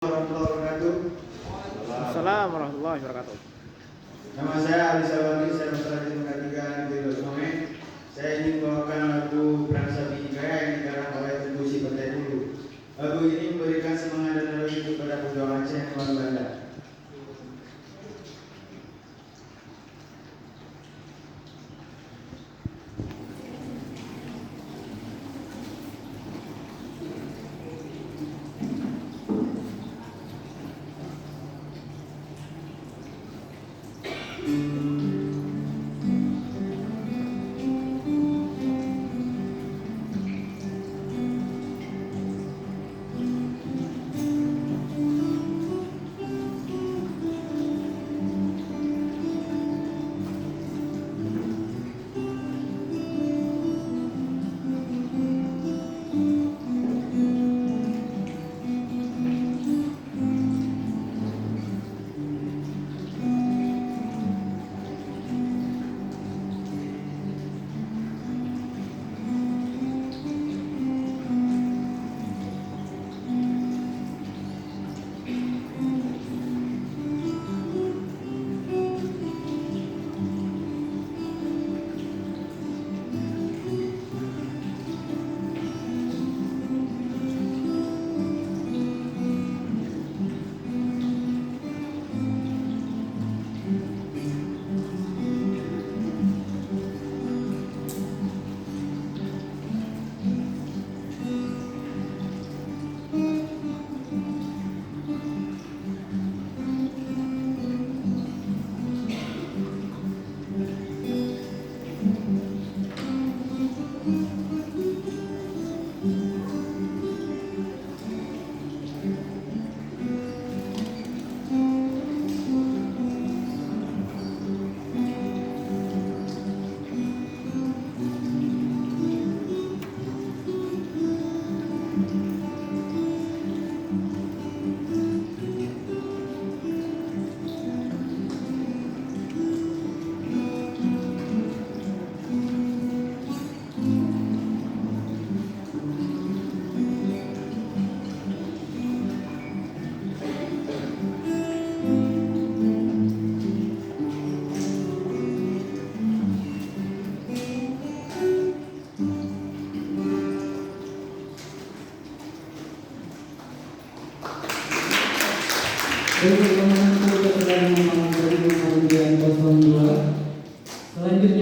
Warahmatullahi wabarakatuh. Assalamualaikum warahmatullahi wabarakatuh. Nama saya Ali Salwani, saya berasal dari Ketiga Negeri Losome. Saya ingin membawakan lagu Perang Sapi Hikayat yang dikarang oleh Tengku Cipetai Hulu. Lagu ini memberikan semangat dan energi kepada pejuang Aceh yang melawan Belanda. Untuk menentukan keterangan